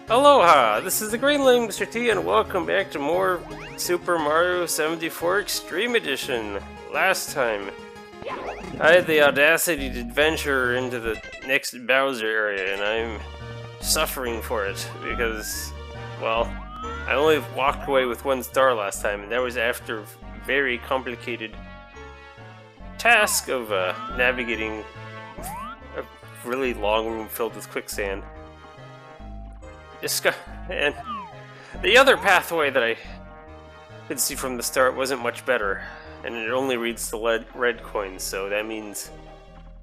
Aloha! This is the Greenling, Mr. T, and welcome back to more Super Mario 74 Extreme Edition. Last time, I had the audacity to venture into the next Bowser area, and I'm suffering for it because, well, I only walked away with 1 star last time, and that was after a very complicated task of navigating a really long room filled with quicksand. And the other pathway that I could see from the start wasn't much better, and it only reads the red coins, so that means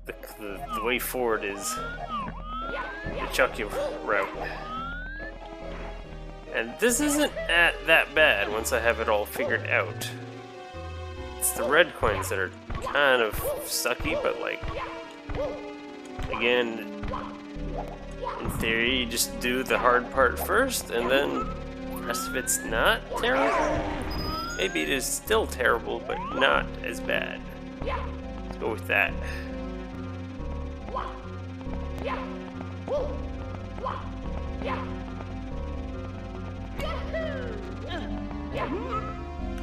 the way forward is the Chucky route. And this isn't that bad once I have it all figured out. It's the red coins that are kind of sucky, but like, again, in theory, you just do the hard part first, and then the rest of it's not terrible. Maybe it is still terrible, but not as bad. Let's go with that.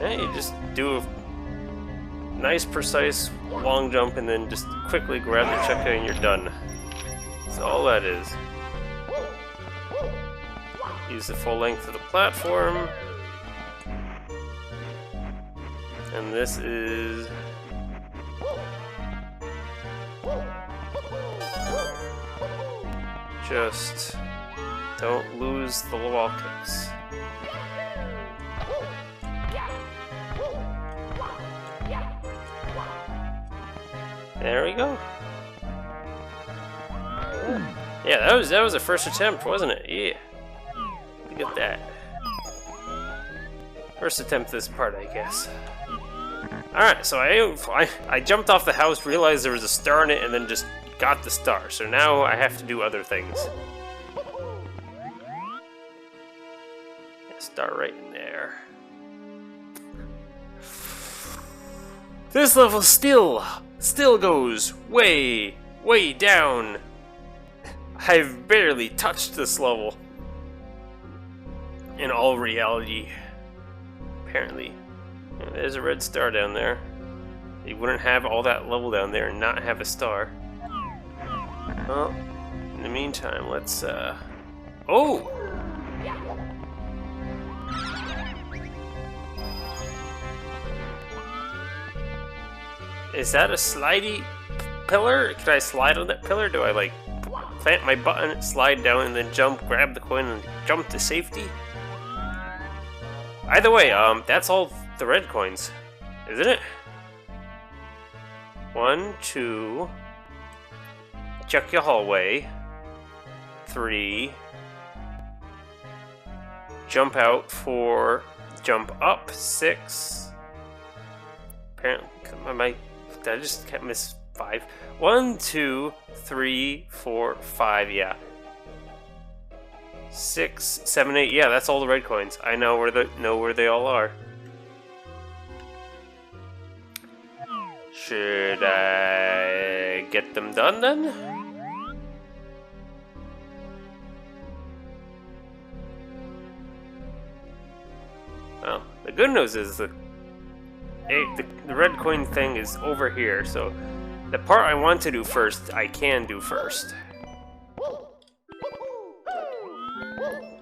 Yeah, you just do a nice, precise long jump, and then just quickly grab the Chucky and you're done. That's all that is. Use the full length of the platform. And this is... just don't lose the wall kicks. There we go. Yeah, that was the first attempt, wasn't it? Yeah. Look at that. First attempt this part, I guess. Alright, so I jumped off the house, realized there was a star in it, and then just got the star. So now I have to do other things. Star right in there. This level still goes way down. I've barely touched this level. In all reality, apparently. There's a red star down there. You wouldn't have all that level down there and not have a star. Well, in the meantime, let's, oh! Is that a slidey pillar? Can I slide on that pillar? Do I, like, plant my button, slide down, and then jump, grab the coin, and jump to safety? Either way, that's all the red coins, isn't it? 1, 2, check your hallway. 3, jump out. 4, jump up. 6. Apparently, did I just can't miss 5? 1, 2, 3, 4, 5. Yeah. 6, 7, 8. Yeah, that's all the red coins. I know where they all are. Should I get them done then? Well, the good news is the red coin thing is over here, so the part I want to do first, I can do first.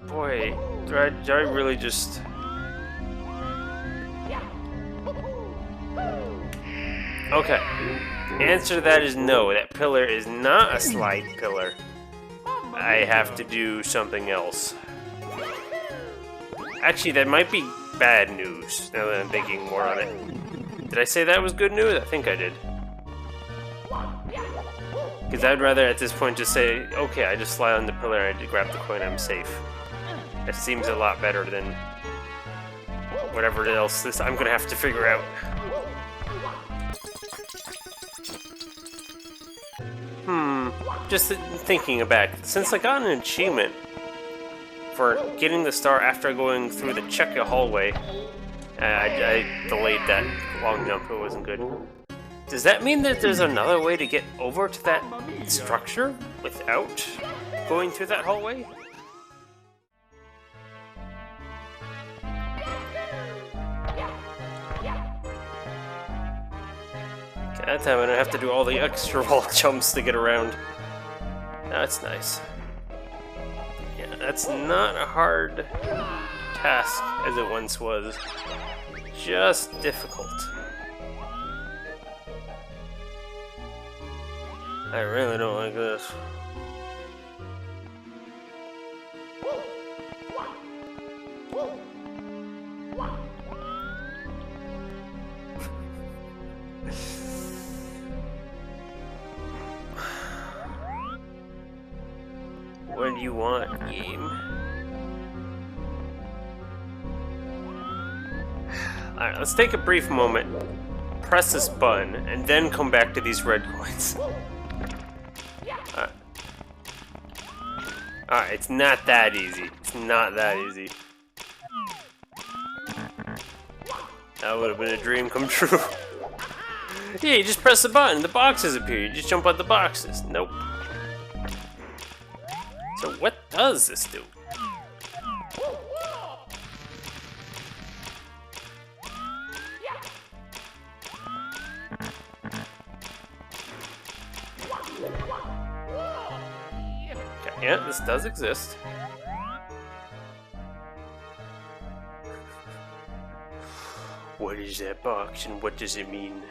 Boy, do I really just... Okay, the answer to that is no. That pillar is not a slide pillar. I have to do something else. Actually, that might be bad news, now that I'm thinking more on it. Did I say that was good news? I think I did. Because I'd rather at this point just say, okay, I just slide on the pillar and I grab the coin, I'm safe. That seems a lot better than whatever else I'm gonna have to figure out. Just thinking back, since I got an achievement for getting the star after going through the Cheka hallway, I delayed that long jump, it wasn't good. Does that mean that there's another way to get over to that structure without going through that hallway? That time I don't have to do all the extra wall jumps to get around. That's nice. Yeah, that's not a hard task as it once was. Just difficult. I really don't like this. What do you want, game? Alright, let's take a brief moment, press this button, and then come back to these red coins. Alright, it's not that easy. It's not that easy. That would have been a dream come true. Yeah, you just press the button, the boxes appear. You just jump on the boxes. Nope. So what does this do? Okay, yeah, this does exist. What is that box and what does it mean?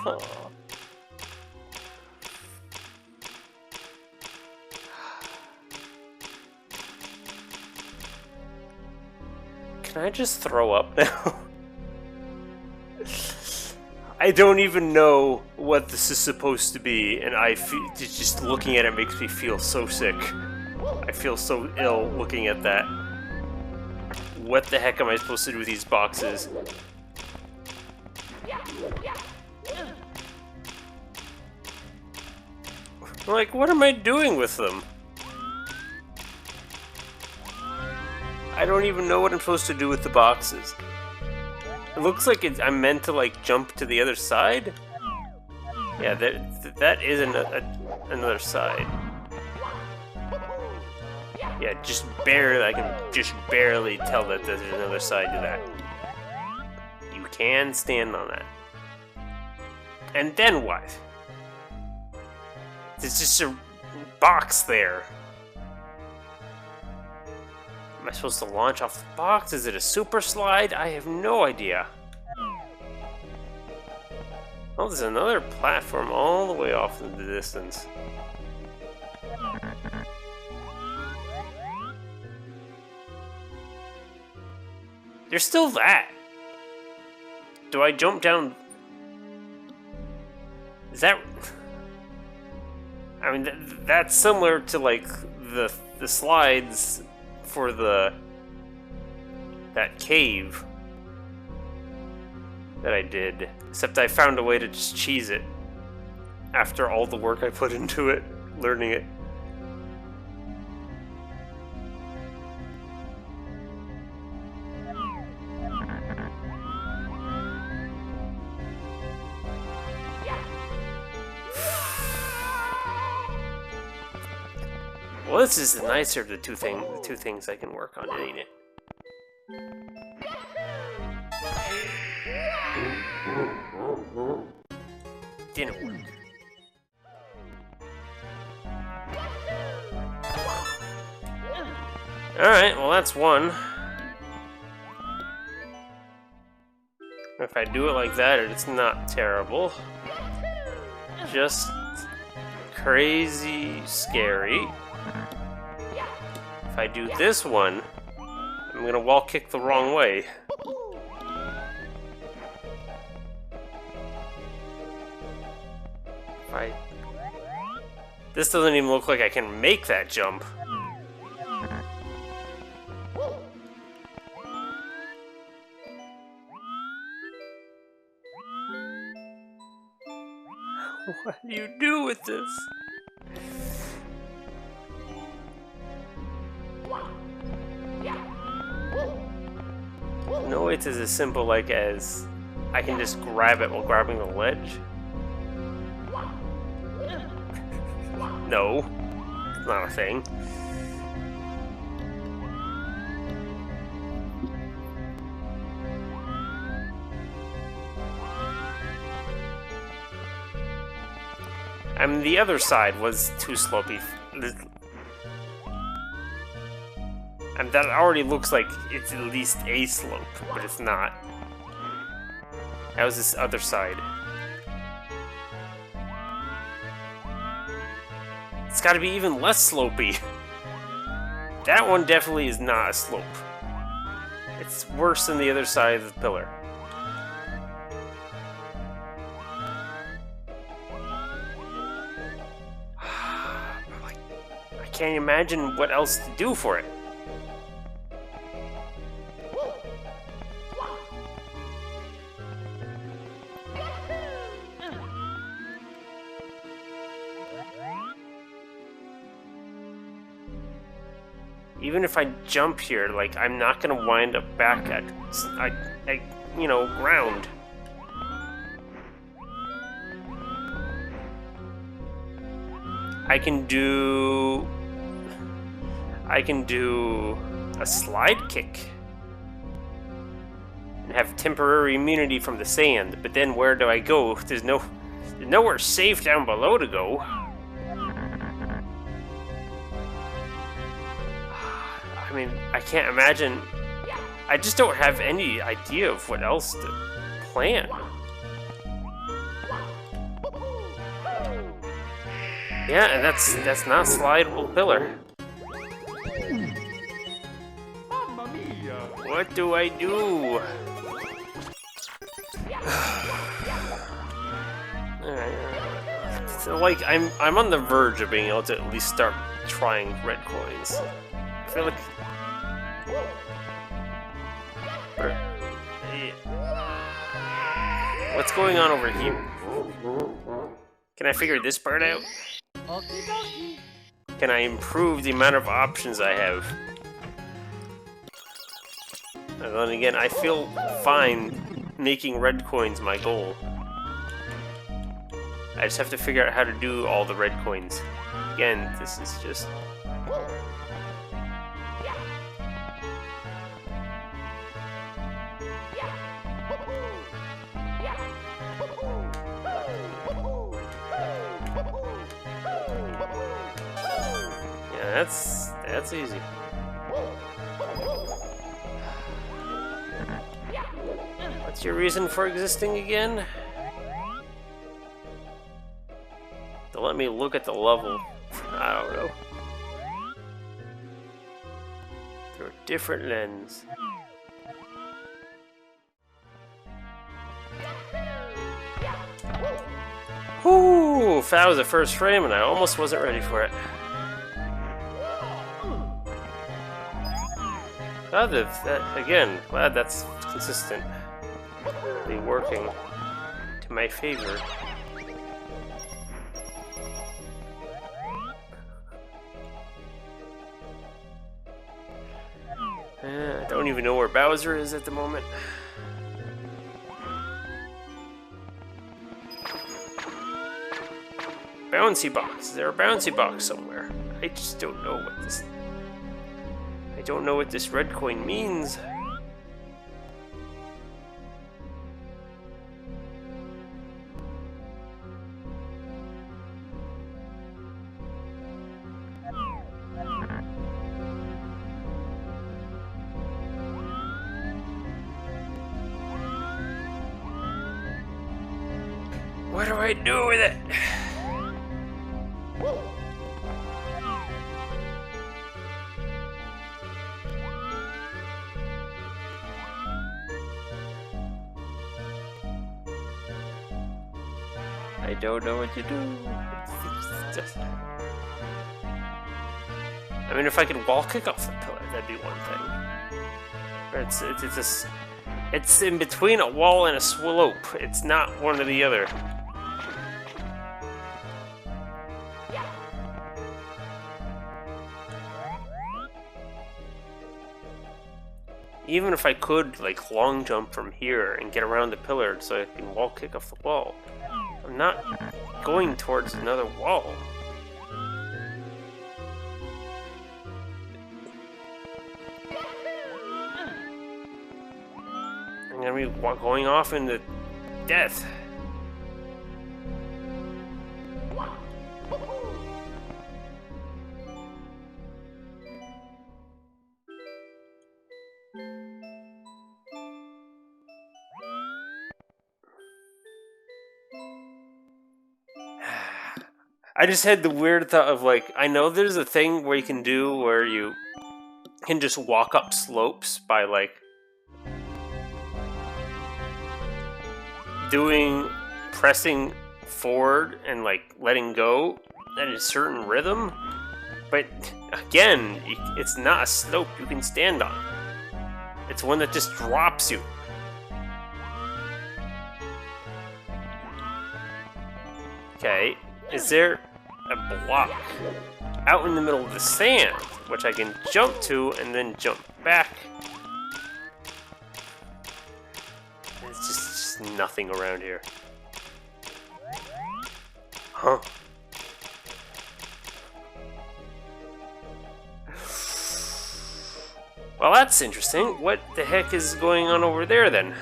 Huh. Can I just throw up now? I don't even know what this is supposed to be, and I feel just looking at it makes me feel so sick. I feel so ill looking at that. What the heck am I supposed to do with these boxes? Like, what am I doing with them? I don't even know what I'm supposed to do with the boxes. It looks like I'm meant to, like, jump to the other side? Yeah, that is another side. Yeah, just barely, I can just barely tell that there's another side to that. You can stand on that. And then what? There's just a box there. Am I supposed to launch off the box? Is it a super slide? I have no idea. Oh, there's another platform all the way off in the distance. There's still that. Do I jump down? Is that... I mean, that's similar to, like, the slides for that cave that I did, except I found a way to just cheese it after all the work I put into it, learning it. Well, this is the nicer of the two things I can work on, ain't it? Didn't work. Alright, well that's one. If I do it like that, it's not terrible. Just crazy scary. If I do this one, I'm gonna wall kick the wrong way. This doesn't even look like I can make that jump. What do you do with this? No, it's as simple like as I can just grab it while grabbing the ledge. No, it's not a thing. I mean, the other side was too slopey. And that already looks like it's at least a slope, but it's not. That was this other side. It's gotta be even less slopey. That one definitely is not a slope. It's worse than the other side of the pillar. I can't imagine what else to do for it. Even if I jump here, like, I'm not gonna wind up back at, you know, ground. I can do a slide kick and have temporary immunity from the sand, but then where do I go? There's nowhere safe down below to go. I mean, I can't imagine. I just don't have any idea of what else to plan. Yeah, and that's not a slidable pillar. What do I do? So, like, I'm on the verge of being able to at least start trying red coins. I feel like. What's going on over here? Can I figure this part out? Can I improve the amount of options I have? And then again, I feel fine making red coins my goal. I just have to figure out how to do all the red coins. Again, this is just... Yeah, that's easy. What's your reason for existing again? To let me look at the level. I don't know. Through a different lens. Whoo! That was the first frame and I almost wasn't ready for it. Glad that, again, glad that's consistently working to my favor. I don't even know where Bowser is at the moment. Bouncy box. Is there a bouncy box somewhere? I just don't know what this... I don't know what this red coin means. What do I do with it? I don't know what to do. I mean, if I could wall kick off the pillar, that'd be one thing. But it's in between a wall and a slope. It's not one or the other. Even if I could, like, long jump from here and get around the pillar so I can wall kick off the wall, I'm not going towards another wall. I'm gonna be going off into death. I just had the weird thought of like, I know there's a thing where you can do where you can just walk up slopes by like pressing forward and like letting go at a certain rhythm, but again, it's not a slope you can stand on. It's one that just drops you. Okay, is there a block out in the middle of the sand which I can jump to and then jump back? It's just nothing around here. Huh. Well, that's interesting. What the heck is going on over there then?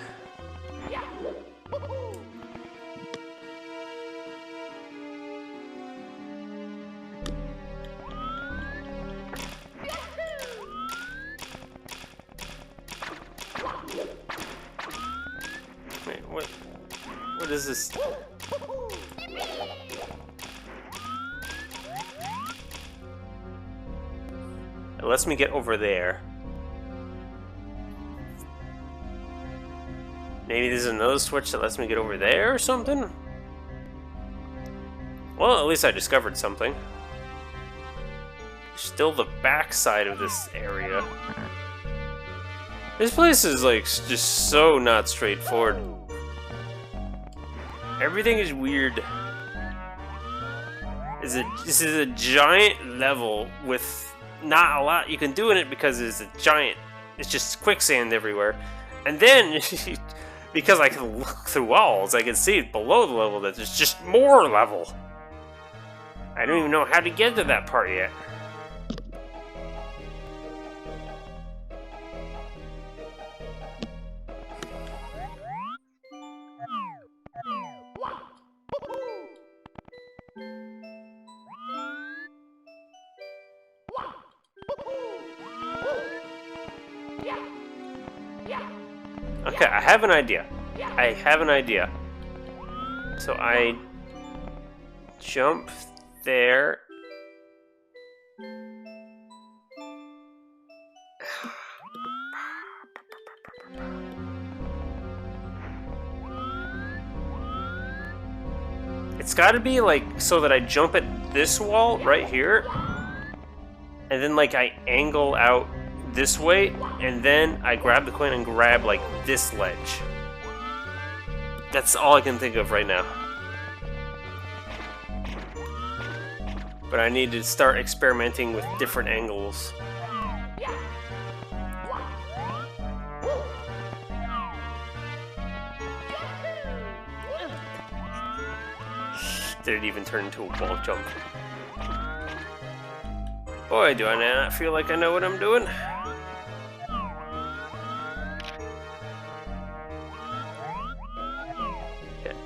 Wait, what is this? It lets me get over there. Maybe there's another switch that lets me get over there or something? Well, at least I discovered something. Still the back side of this area. This place is like just so not straightforward. Everything is weird. This is a giant level with not a lot you can do in it because it's a giant. It's just quicksand everywhere. And then, because I can look through walls, I can see below the level that there's just more level. I don't even know how to get to that part yet. Okay, I have an idea. So I jump there. It's got to be like so that I jump at this wall right here, and then like I angle out this way, and then I grab the coin and grab like this ledge. That's all I can think of right now. But I need to start experimenting with different angles. Did it even turn into a wall jump? Boy, do I not feel like I know what I'm doing. Okay.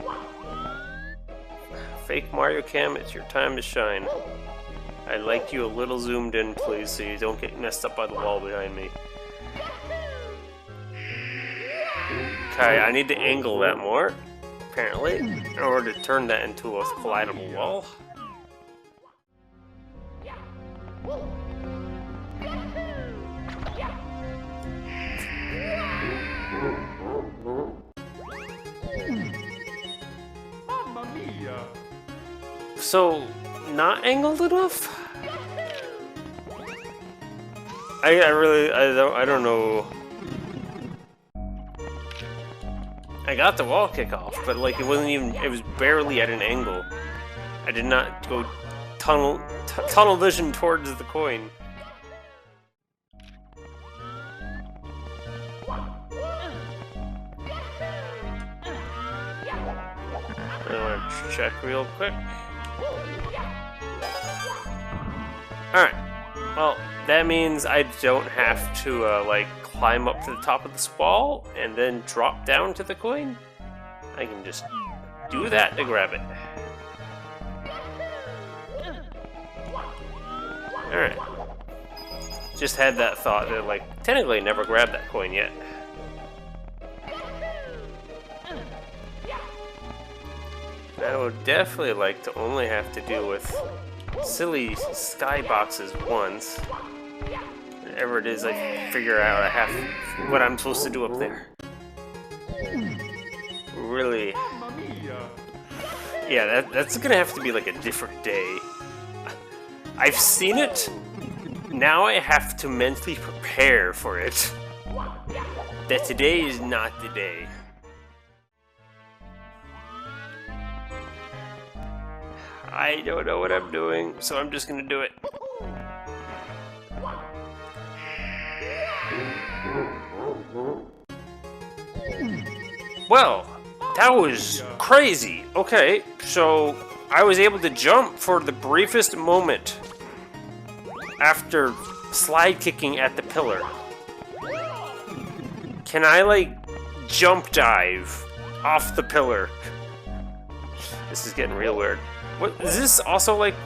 Fake Mario Cam, it's your time to shine. I'd like you a little zoomed in, please, so you don't get messed up by the wall behind me. Okay, I need to angle that more, apparently, in order to turn that into a collidable wall. So, not angled enough? I don't know. I got the wall kick off, but like it was barely at an angle. I did not go tunnel vision towards the coin. I want to check real quick. Alright, well, that means I don't have to, like, climb up to the top of this wall and then drop down to the coin. I can just do that to grab it. Alright. Just had that thought that, like, technically I never grabbed that coin yet. That would definitely like to only have to deal with silly skyboxes once. Whatever it is, I figure out I have what I'm supposed to do up there. Really? Yeah, that's gonna have to be like a different day. I've seen it. Now I have to mentally prepare for it. That today is not the day. I don't know what I'm doing, so I'm just gonna do it. Well, that was crazy. Okay, so I was able to jump for the briefest moment after slide kicking at the pillar. Can I, like, jump dive off the pillar? This is getting real weird. What is this also like?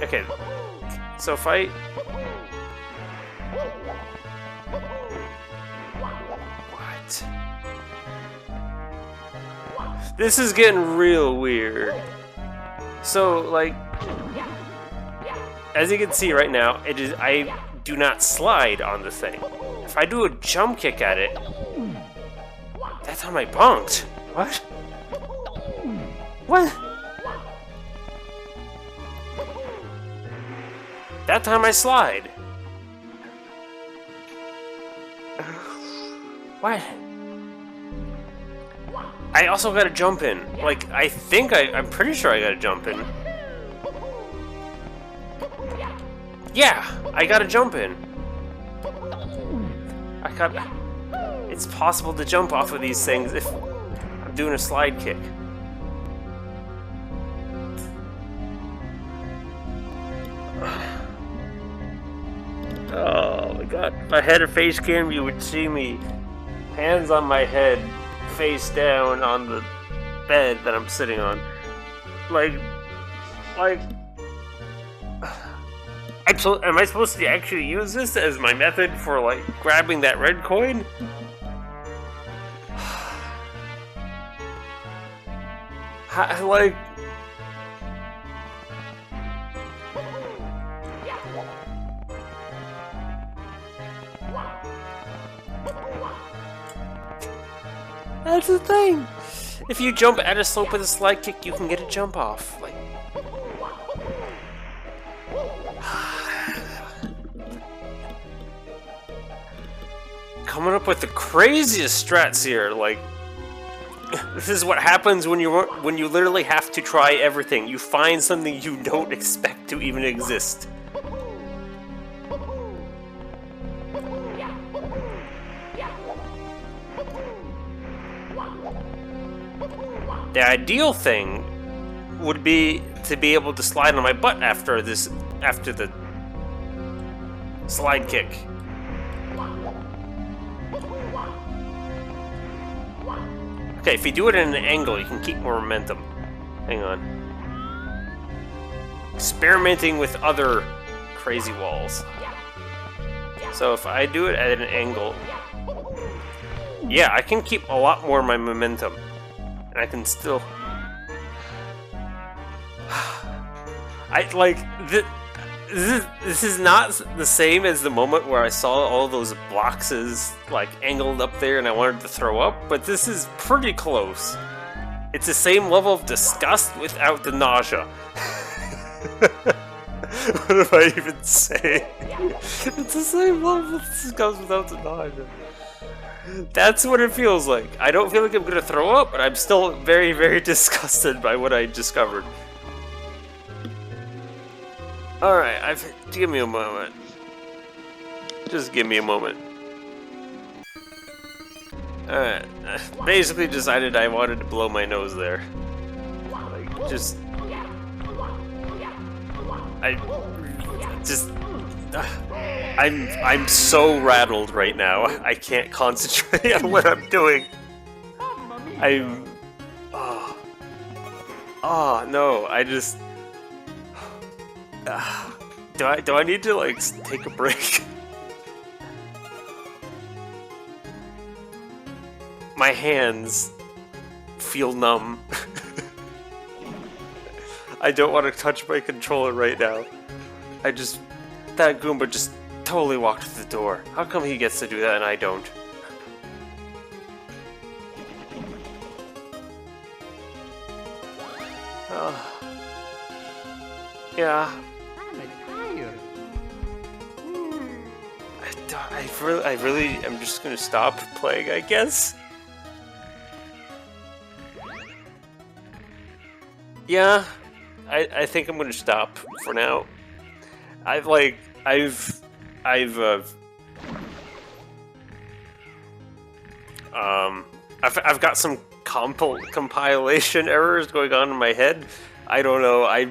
Okay, so if I... What? This is getting real weird. So, like, as you can see right now, it is I do not slide on the thing. If I do a jump kick at it, that time I bonked. What? What? That time I slide. What? I also gotta jump in. Like, I think I'm pretty sure I gotta jump in. Yeah, I gotta jump in. It's possible to jump off of these things if I'm doing a slide kick. Oh my god. If I had a face cam, you would see me. Hands on my head, face down on the bed that I'm sitting on. Like... Am I supposed to actually use this as my method for, like, grabbing that red coin? Like... That's the thing! If you jump at a slope with a slide kick, you can get a jump off. Like... Coming up with the craziest strats here, like... This is what happens when you literally have to try everything. You find something you don't expect to even exist. The ideal thing would be to be able to slide on my butt after the slide kick. Okay, if you do it at an angle, you can keep more momentum. Hang on. Experimenting with other crazy walls. So if I do it at an angle, yeah, I can keep a lot more of my momentum. And I can still... This is not the same as the moment where I saw all those boxes, like, angled up there and I wanted to throw up, but this is pretty close. It's the same level of disgust without the nausea. What do I even say? It's the same level of disgust without the nausea. That's what it feels like. I don't feel like I'm gonna throw up, but I'm still very, very disgusted by what I discovered. Alright, give me a moment. Just give me a moment. Alright, basically decided I wanted to blow my nose there. Like, just... I'm so rattled right now. I can't concentrate on what I'm doing. Oh no, I just... do I need to, like, take a break? My hands feel numb. I don't want to touch my controller right now. That Goomba just totally walked through the door. How come he gets to do that and I don't? Yeah. I really am just gonna stop playing, I guess. Yeah, I think I'm gonna stop for now. I've got some compilation errors going on in my head. I don't know. I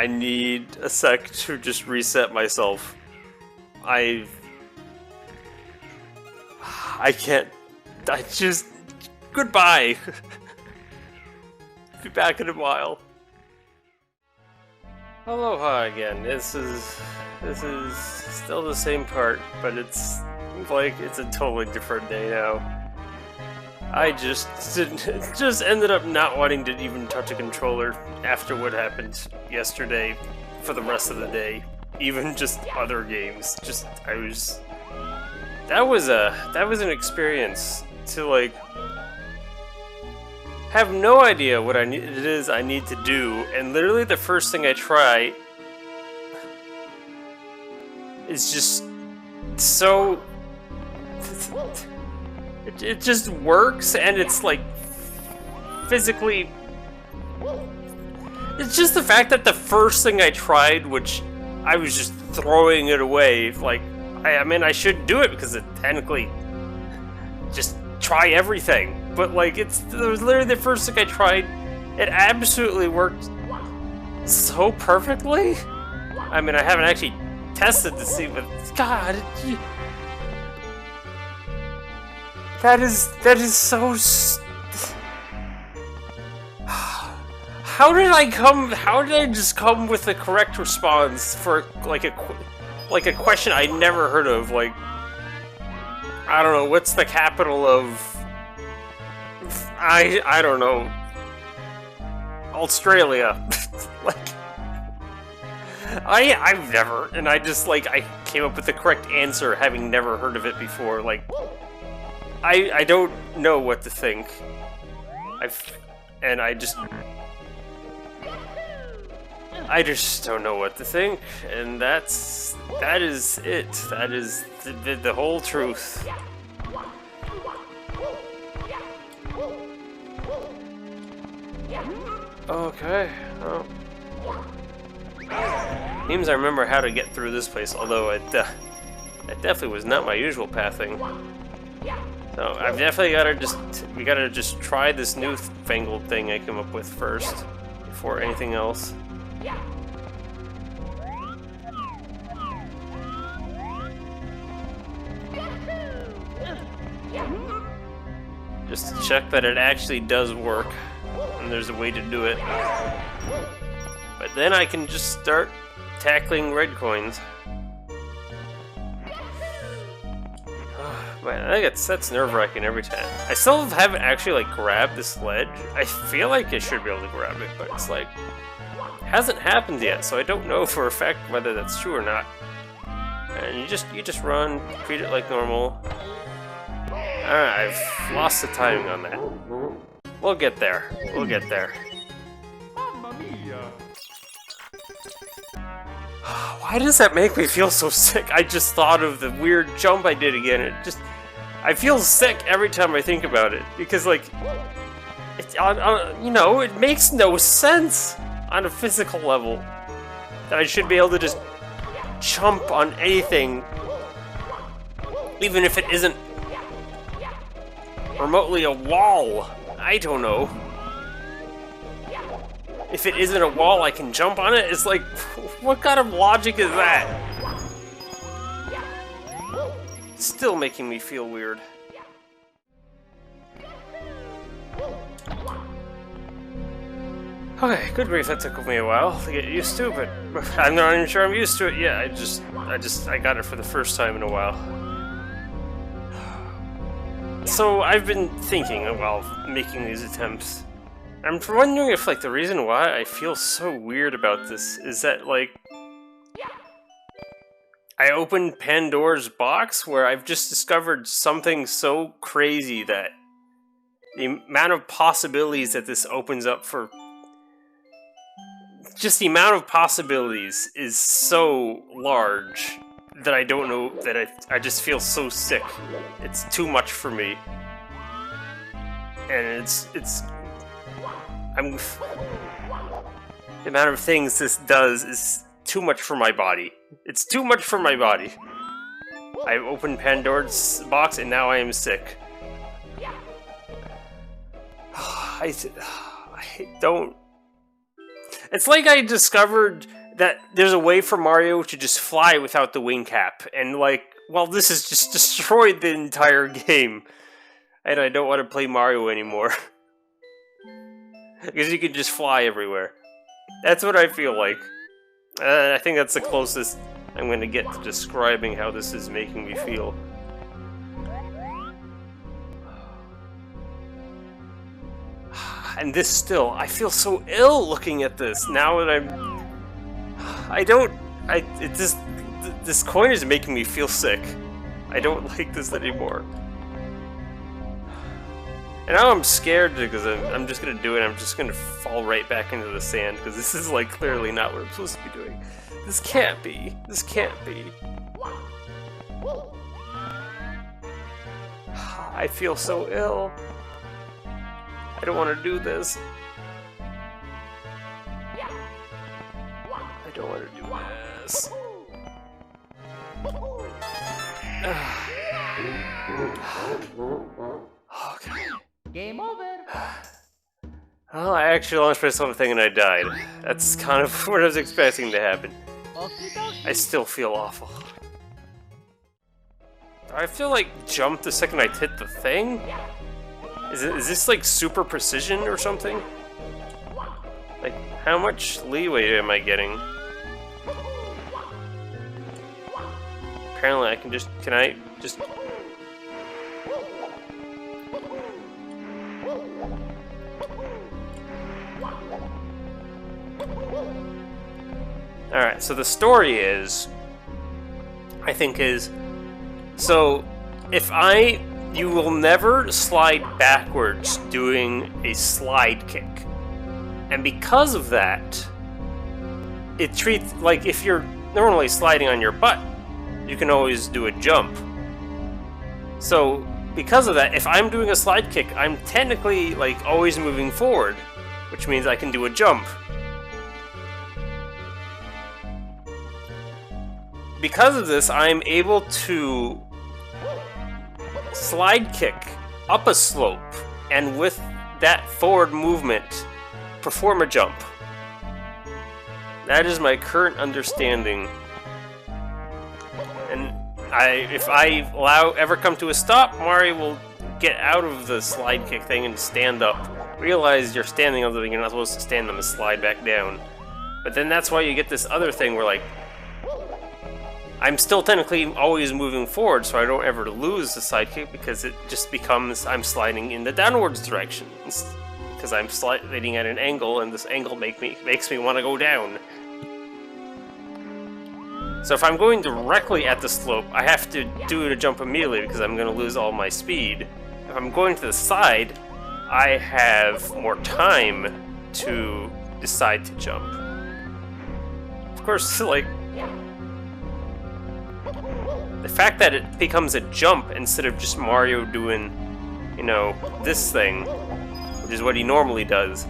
need a sec to just reset myself. I can't. Goodbye. Be back in a while. Aloha again. This is still the same part, but it's like it's a totally different day now. I just ended up not wanting to even touch a controller after what happened yesterday for the rest of the day. Even just other games. That was an experience to like have no idea what it is I need to do, and literally the first thing I try is just so it just works, and it's like physically it's just the fact that the first thing I tried, which I was just throwing it away, like I mean I should do it because it technically just try everything. But like it was literally the first thing I tried. It absolutely worked so perfectly. I mean, I haven't actually tested to see, but God, that is so. How did I just come with the correct response for like a question I never heard of? Like, I don't know, what's the capital of? I don't know. Australia. Like, I've never, and I came up with the correct answer having never heard of it before. Like, I don't know what to think. I just don't know what to think, and that is it. That is the whole truth. Okay. Oh. Seems I remember how to get through this place, although it definitely was not my usual pathing. So I've definitely we gotta just try this new fangled thing I came up with first, before anything else. Just to check that it actually does work, and there's a way to do it. But then I can just start tackling red coins. Man, I think that's nerve-wracking every time. I still haven't actually grabbed this ledge. I feel like I should be able to grab it, but it's like hasn't happened yet, so I don't know for a fact whether that's true or not. And you just run, treat it like normal. Alright, I've lost the timing on that. We'll get there. We'll get there. Why does that make me feel so sick? I just thought of the weird jump I did again. I feel sick every time I think about it, because like, it makes no sense on a physical level that I should be able to just jump on anything, even if it isn't remotely a wall. I don't know. If it isn't a wall, I can jump on it? It's like, what kind of logic is that? It's still making me feel weird. Okay, good grief, that took me a while to get used to, but I'm not even sure I'm used to it yet. I got it for the first time in a while. So I've been thinking while making these attempts, I'm wondering if, like, the reason why I feel so weird about this is that, like, I opened Pandora's box where I've just discovered something so crazy that the amount of possibilities that this opens up for... Just the amount of possibilities is so large that I don't know, that I just feel so sick. It's too much for me. And the amount of things this does is too much for my body. It's too much for my body. I opened Pandora's box and now I am sick. I don't... It's like I discovered that there's a way for Mario to just fly without the wing cap. And like, well, this has just destroyed the entire game. And I don't want to play Mario anymore. Because you can just fly everywhere. That's what I feel like. I think that's the closest I'm going to get to describing how this is making me feel. And this still, I feel so ill looking at this now that this coin is making me feel sick. I don't like this anymore. And now I'm scared because I'm just gonna do it. I'm just gonna fall right back into the sand because this is like clearly not what I'm supposed to be doing. This can't be. This can't be. I feel so ill. I don't want to do this. I don't want to do this. Okay. Game over. Well, I actually launched myself a thing and I died. That's kind of what I was expecting to happen. I still feel awful. I feel like jump the second I hit the thing? Is this like super precision or something? Like, how much leeway am I getting? Apparently I can just... Can I just... Alright, so the story is... I think is... So, if you will never slide backwards doing a slide kick. And because of that, it treats, like if you're normally sliding on your butt, you can always do a jump. So, because of that, if I'm doing a slide kick, I'm technically like always moving forward, which means I can do a jump. Because of this, I'm able to slide kick up a slope, and with that forward movement, perform a jump. That is my current understanding. And if I ever come to a stop, Mario will get out of the slide kick thing and stand up. Realize you're standing on the thing, you're not supposed to stand on the slide back down. But then that's why you get this other thing where, like, I'm still technically always moving forward, so I don't ever lose the sidekick because it just becomes I'm sliding in the downwards direction because I'm sliding at an angle, and this angle makes me want to go down. So if I'm going directly at the slope, I have to do a jump immediately because I'm going to lose all my speed. If I'm going to the side, I have more time to decide to jump. Of course, like, the fact that it becomes a jump instead of just Mario doing, you know, this thing, which is what he normally does.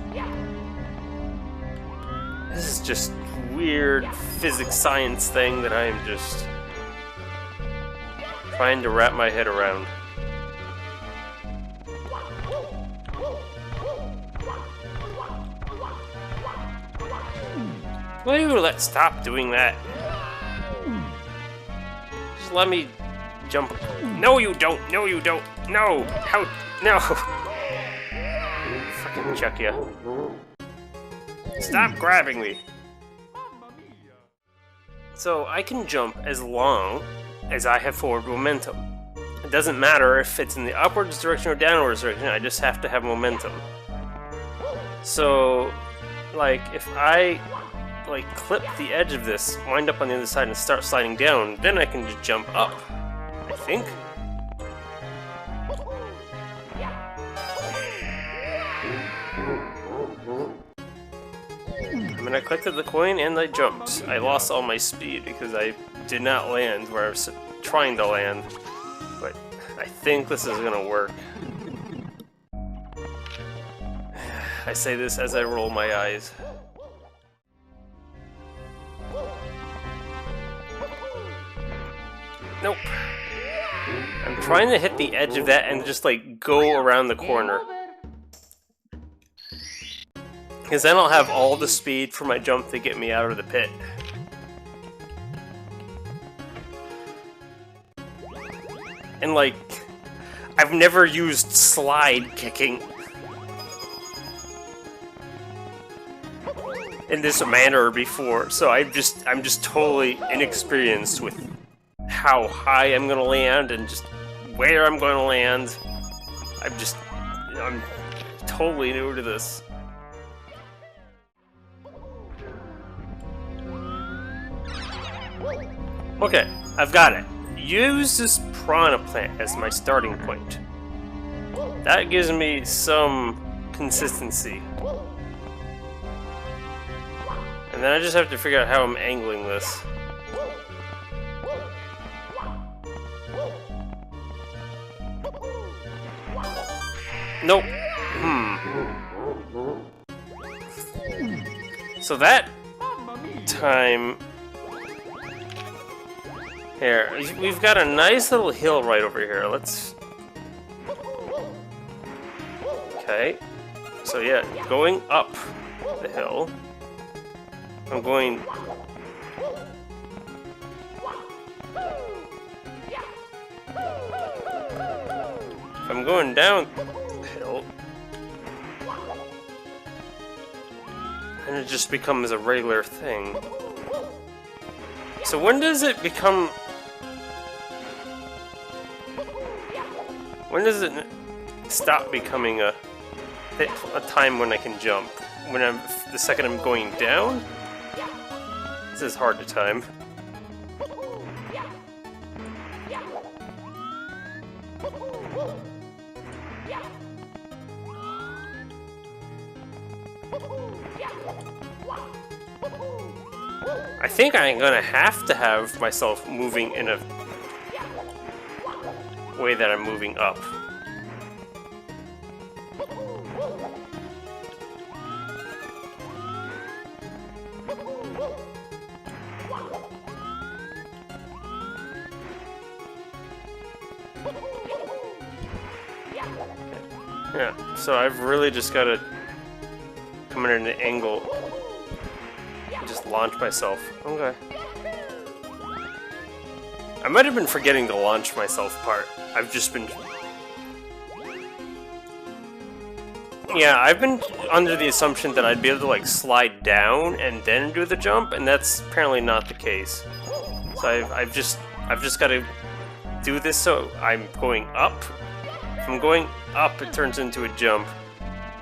This is just weird physics science thing that I am just trying to wrap my head around. Will you stop doing that? Just let me jump. No, you don't. No, you don't. No. How? No. Fucking chuck ya. Stop grabbing me. So I can jump as long as I have forward momentum. It doesn't matter if it's in the upwards direction or downwards direction. I just have to have momentum. So, like, if I like clip the edge of this, wind up on the other side, and start sliding down, then I can just jump up. I think. I mean, I collected the coin and I jumped. I lost all my speed because I did not land where I was trying to land. But I think this is gonna work. I say this as I roll my eyes. Nope. I'm trying to hit the edge of that and just like go around the corner. Because then I'll have all the speed for my jump to get me out of the pit. And like, I've never used slide kicking in this manner before, so I'm just totally inexperienced with how high I'm gonna land and just where I'm gonna land. I'm totally new to this. Okay, I've got it. Use this piranha plant as my starting point. That gives me some consistency. And then I just have to figure out how I'm angling this. Nope. So that time... Here, we've got a nice little hill right over here. Let's... Okay. So yeah, going up the hill. I'm going... If I'm going down the hill, then it just becomes a regular thing. So when does it become... When does it stop becoming a time when I can jump? When the second I'm going down? This is hard to time. I think I'm gonna have to have myself moving in a way that I'm moving up. Yeah, so I've really just got to come in at an angle and just launch myself. Okay. I might have been forgetting the launch myself part. I've just been... Yeah, I've been under the assumption that I'd be able to like slide down and then do the jump, and that's apparently not the case. So I've just got to do this so I'm going up. If I'm going up, it turns into a jump,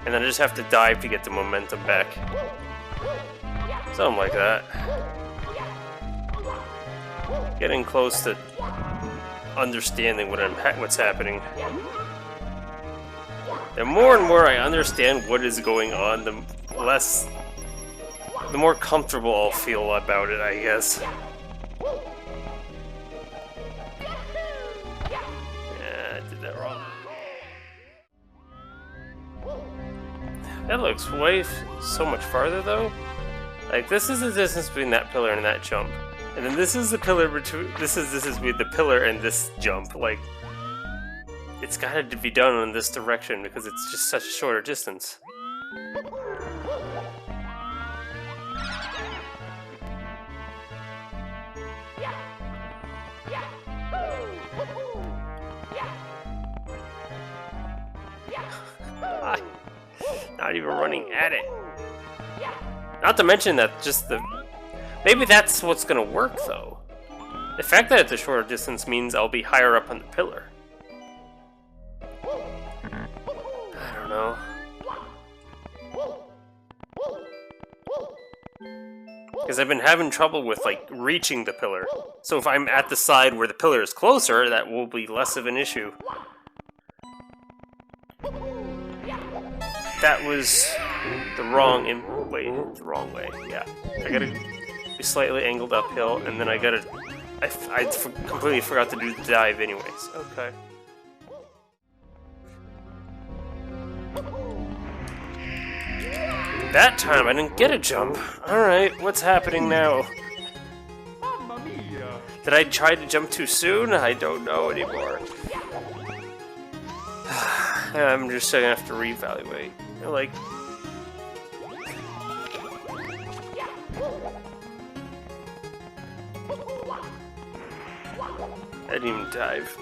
and then I just have to dive to get the momentum back. Something like that. Getting close to understanding what's happening. The more and more I understand what is going on, the more comfortable I'll feel about it, I guess. Yeah, I did that wrong. That looks so much farther though. Like, this is the distance between that pillar and that jump. And then this is the pillar between this is with the pillar and this jump. Like, it's gotta be done in this direction because it's just such a shorter distance. Not even running at it. Not to mention that just the... Maybe that's what's gonna work, though. The fact that it's a shorter distance means I'll be higher up on the pillar. I don't know. Because I've been having trouble with, like, reaching the pillar. So if I'm at the side where the pillar is closer, that will be less of an issue. That was the wrong way. The wrong way, yeah. I gotta be slightly angled uphill, and then I gotta... I completely forgot to do the dive anyways. Okay. That time I didn't get a jump. Alright, what's happening now? Did I try to jump too soon? I don't know anymore. I'm just gonna have to reevaluate. Like... I didn't even dive.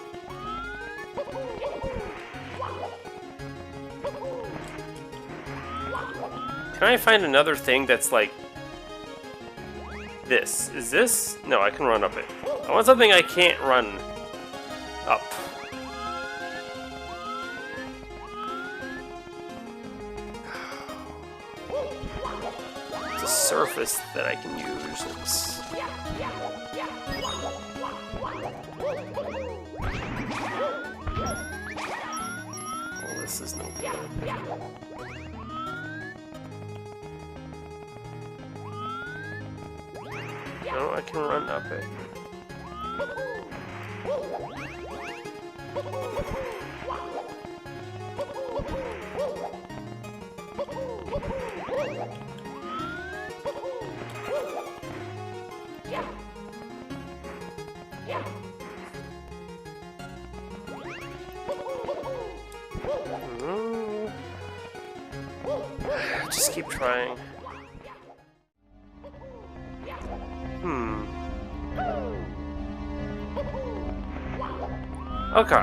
Can I find another thing that's like this? Is this? No, I can run up it. I want something I can't run up. It's a surface that I can use. Well, this is no good. No, I can run up it. Just keep trying. Okay,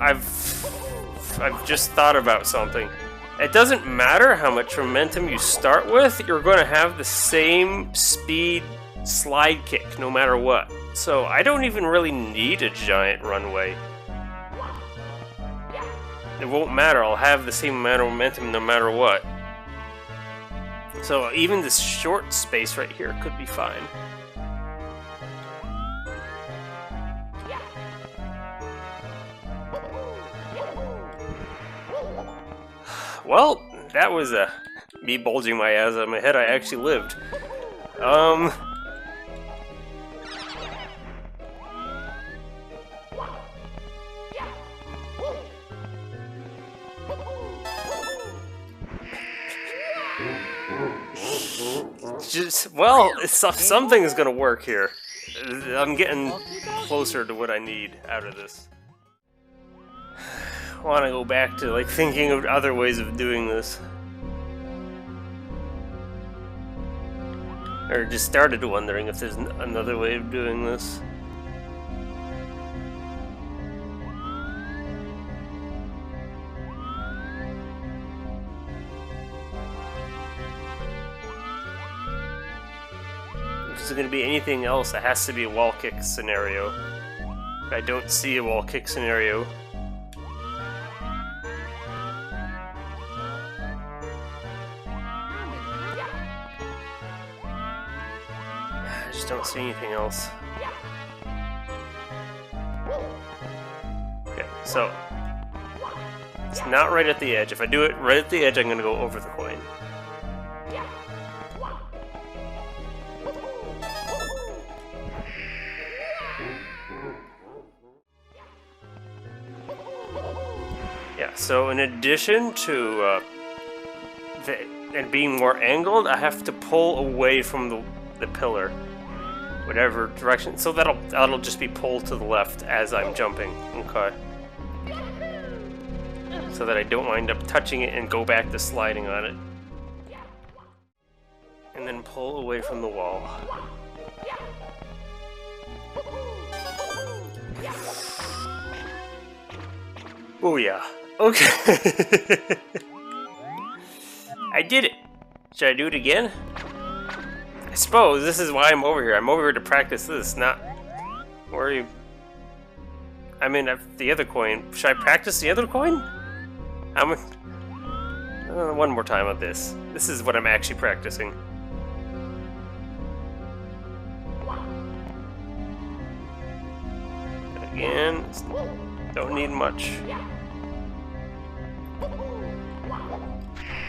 I've just thought about something. It doesn't matter how much momentum you start with, you're going to have the same speed slide kick no matter what. So I don't even really need a giant runway. It won't matter, I'll have the same amount of momentum no matter what. So even this short space right here could be fine. Well, that was me bulging my ass out of my head. I actually lived. Well, something's gonna work here. I'm getting closer to what I need out of this. I want to go back to like thinking of other ways of doing this, or just started wondering if there's another way of doing this. If there's going to be anything else, it has to be a wall kick scenario. I don't see a wall kick scenario. Don't see anything else. Okay, so it's not right at the edge. If I do it right at the edge, I'm gonna go over the coin. Yeah, so in addition to and being more angled, I have to pull away from the pillar. Whatever direction, so that'll just be pulled to the left as I'm jumping. Okay. So that I don't wind up touching it and go back to sliding on it. And then pull away from the wall. Oh yeah. Okay. I did it. Should I do it again? I suppose this is why I'm over here. I'm over here to practice this, not worry. I mean, the other coin. Should I practice the other coin? One more time on this. This is what I'm actually practicing. again. Don't need much.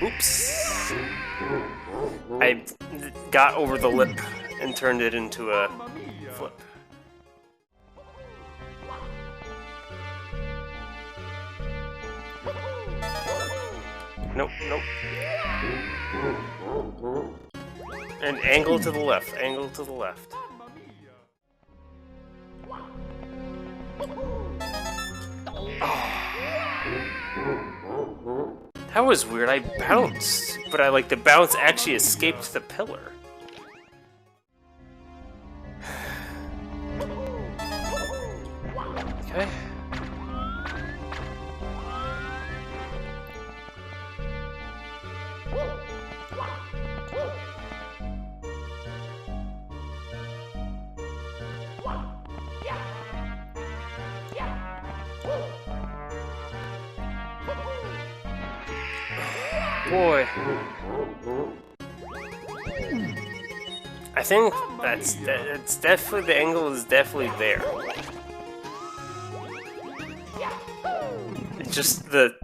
Oops. I got over the lip and turned it into a flip. Nope, nope. And angle to the left, angle to the left. Oh. That was weird, I bounced, but the bounce actually escaped the pillar. Okay. Boy. I think that's definitely, the angle is definitely there. It's just the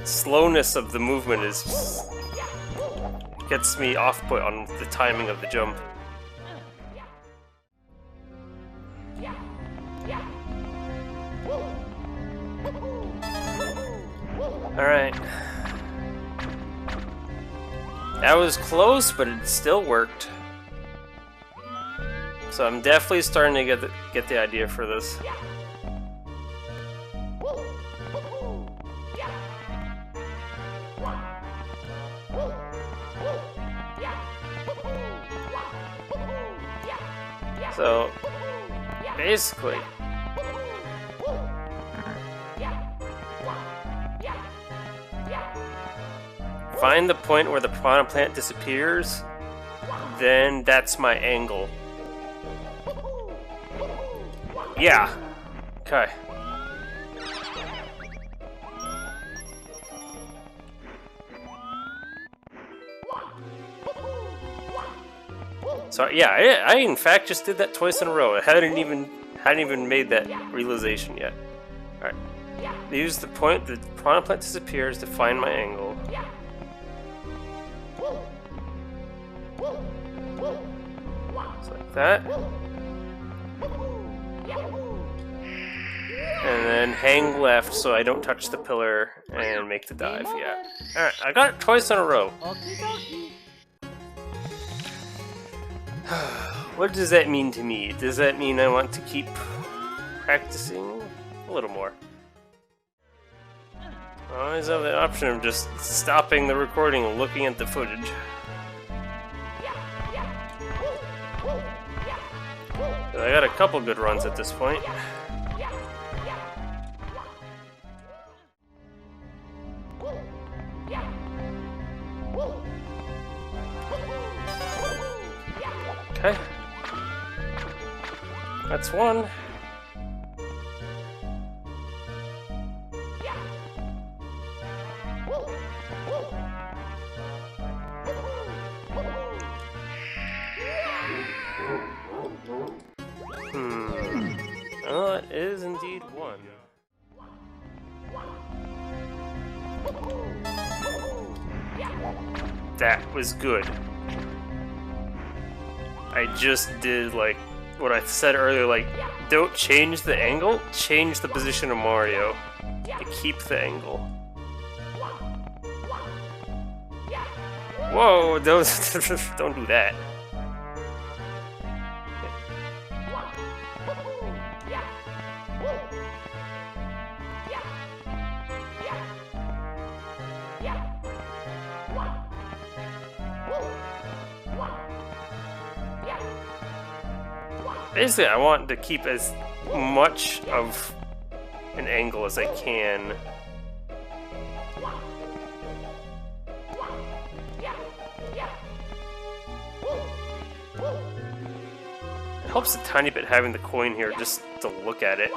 slowness of the movement gets me off put on the timing of the jump. Alright. That was close, but it still worked. So I'm definitely starting to get the idea for this. So basically, find the point where the piranha plant disappears, then that's my angle. Yeah. Okay. So yeah, I in fact just did that twice in a row. I hadn't even made that realization yet. All right. Use the point the piranha plant disappears to find my angle. Just like that. And then hang left so I don't touch the pillar and make the dive, yeah. Alright, I got it twice in a row. What does that mean to me? Does that mean I want to keep practicing a little more? I always have the option of just stopping the recording and looking at the footage. I got a couple good runs at this point. Okay. That's one. Well, it is indeed one. That was good. I just did like what I said earlier, don't change the angle, change the position of Mario to keep the angle. Whoa, don't do that. Basically, I want to keep as much of an angle as I can. It helps a tiny bit having the coin here just to look at it.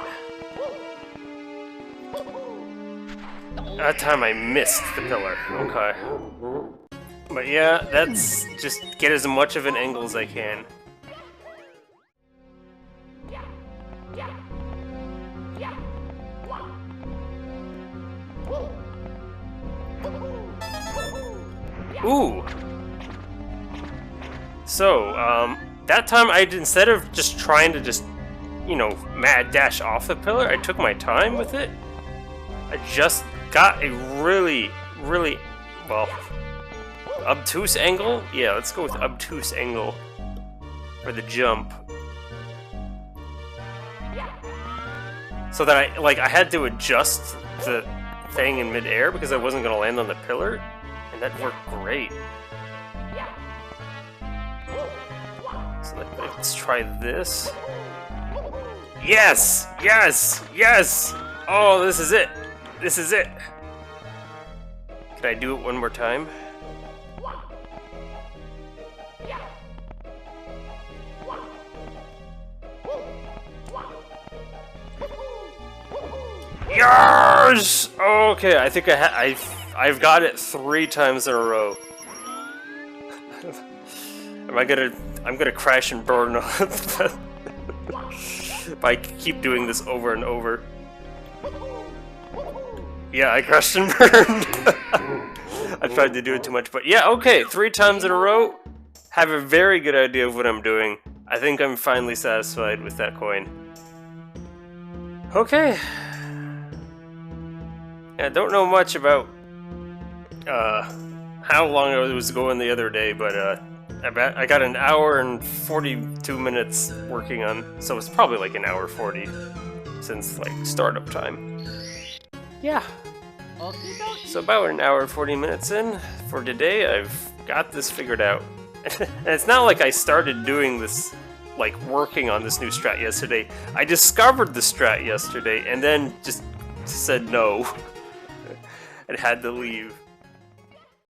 That time I missed the pillar. Okay. But yeah, that's just get as much of an angle as I can. Ooh! So, that time instead of just trying to just, you know, mad dash off the pillar, I took my time with it. I just got a really, well, obtuse angle? Yeah, let's go with obtuse angle for the jump. So that I had to adjust the thing in midair because I wasn't going to land on the pillar, and that worked great. So let's try this. Yes! Yes! Yes! Oh, this is it! This is it! Can I do it one more time? Yes! Okay, I think I've got it 3 times in a row. I'm gonna crash and burn if I keep doing this over and over. Yeah, I crashed and burned. I tried to do it too much, but yeah, okay, 3 times in a row. Have a very good idea of what I'm doing. I think I'm finally satisfied with that coin. Okay. Yeah, I don't know much about how long I was going the other day, but I got an hour and 42 minutes working on, so it's probably like an hour 40 since like startup time. Yeah. So about an hour 40 minutes in for today, I've got this figured out. And it's not like I started doing this, like working on this new strat yesterday. I discovered the strat yesterday and then just said no and had to leave.